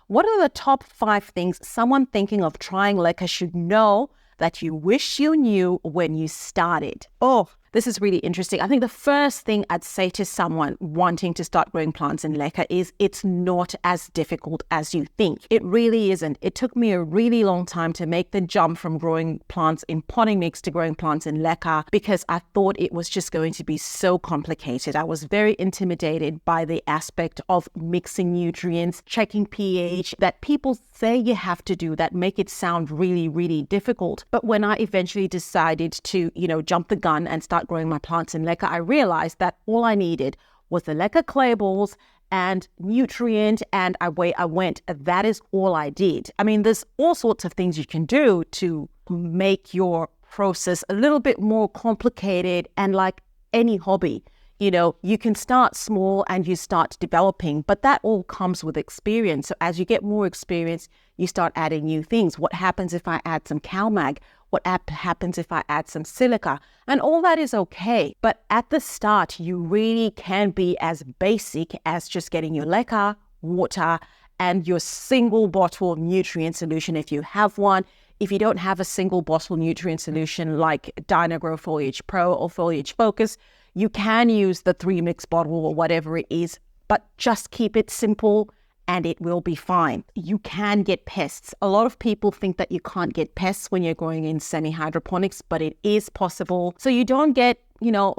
What are the top 5 things someone thinking of trying Leca should know that you wish you knew when you started? Oh, this is really interesting. I think the first thing I'd say to someone wanting to start growing plants in Leca is it's not as difficult as you think. It really isn't. It took me a really long time to make the jump from growing plants in potting mix to growing plants in Leca because I thought it was just going to be so complicated. I was very intimidated by the aspect of mixing nutrients, checking pH, that people say you have to do that make it sound really, really difficult. But when I eventually decided to, jump the gun and start growing my plants in Leca, I realized that all I needed was the Leca clay balls and nutrient, and away I went. That is all I did. I mean, there's all sorts of things you can do to make your process a little bit more complicated, and like any hobby, you can start small and you start developing, but that all comes with experience. So as you get more experience, you start adding new things. What happens if I add some CalMag? What happens if I add some silica? And all that is okay. But at the start, you really can be as basic as just getting your Leca, water, and your single bottle nutrient solution if you have one. If you don't have a single bottle nutrient solution like Dynagrow Foliage Pro or Foliage Focus, you can use the 3-mix bottle or whatever it is, but just keep it simple and it will be fine. You can get pests. A lot of people think that you can't get pests when you're growing in semi-hydroponics, but it is possible. So you don't get,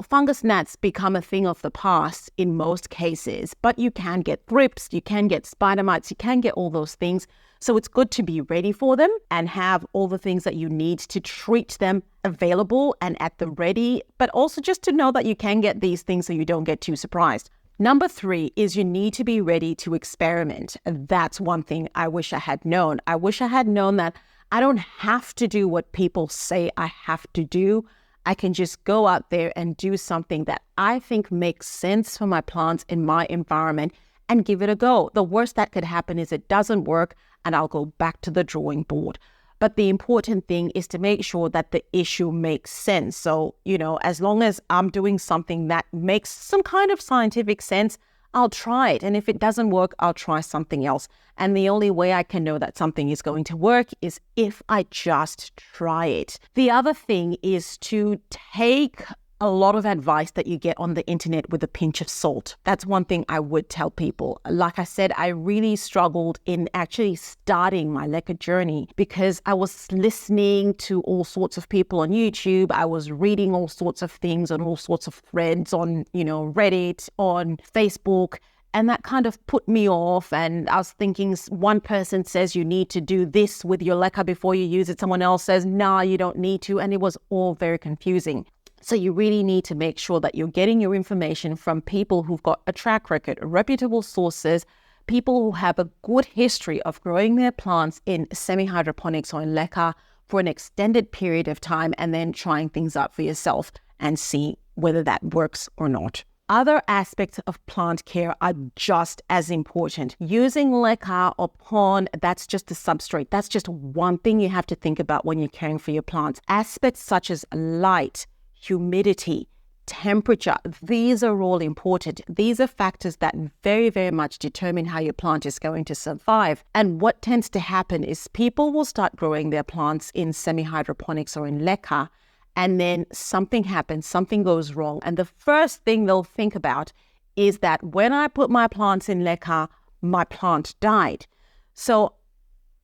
fungus gnats become a thing of the past in most cases, but you can get thrips, you can get spider mites, you can get all those things. So it's good to be ready for them and have all the things that you need to treat them available and at the ready, but also just to know that you can get these things so you don't get too surprised. Number 3 is you need to be ready to experiment. That's one thing I wish I had known. I wish I had known that I don't have to do what people say I have to do. I can just go out there and do something that I think makes sense for my plants in my environment and give it a go. The worst that could happen is it doesn't work and I'll go back to the drawing board. But the important thing is to make sure that the issue makes sense. So, as long as I'm doing something that makes some kind of scientific sense, I'll try it. And if it doesn't work, I'll try something else. And the only way I can know that something is going to work is if I just try it. The other thing is to take a lot of advice that you get on the internet with a pinch of salt. That's one thing I would tell people. Like I said, I really struggled in actually starting my Leca journey because I was listening to all sorts of people on YouTube. I was reading all sorts of things on all sorts of threads on, Reddit, on Facebook. And that kind of put me off. And I was thinking, one person says you need to do this with your Leca before you use it. Someone else says, no, you don't need to. And it was all very confusing. So you really need to make sure that you're getting your information from people who've got a track record, reputable sources, people who have a good history of growing their plants in semi-hydroponics or in Leca for an extended period of time, and then trying things out for yourself and see whether that works or not. Other aspects of plant care are just as important. Using Leca or pon, that's just the substrate. That's just one thing you have to think about when you're caring for your plants. Aspects such as light, humidity, temperature, these are all important. These are factors that very, very much determine how your plant is going to survive. And what tends to happen is people will start growing their plants in semi-hydroponics or in Leca, and then something happens, something goes wrong. And the first thing they'll think about is that when I put my plants in Leca, my plant died. So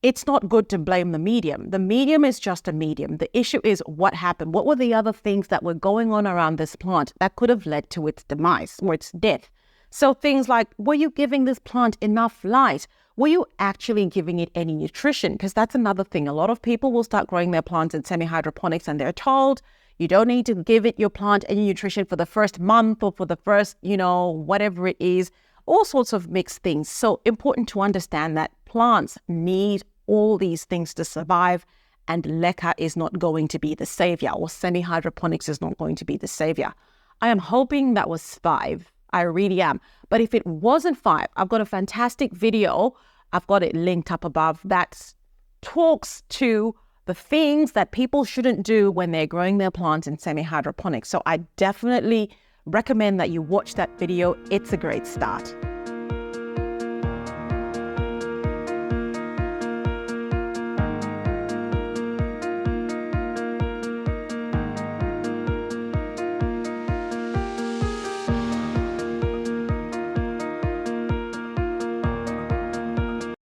it's not good to blame the medium. The medium is just a medium. The issue is what happened. What were the other things that were going on around this plant that could have led to its demise or its death? So things like, were you giving this plant enough light? Were you actually giving it any nutrition? Because that's another thing. A lot of people will start growing their plants in semi-hydroponics and they're told you don't need to give your plant any nutrition for the first month or for the first, whatever it is, all sorts of mixed things. So important to understand that plants need all these things to survive, and Leca is not going to be the savior, or semi-hydroponics is not going to be the savior. I am hoping that was 5. I really am. But if it wasn't 5, I've got a fantastic video. I've got it linked up above that talks to the things that people shouldn't do when they're growing their plants in semi-hydroponics. So I definitely recommend that you watch that video. It's a great start.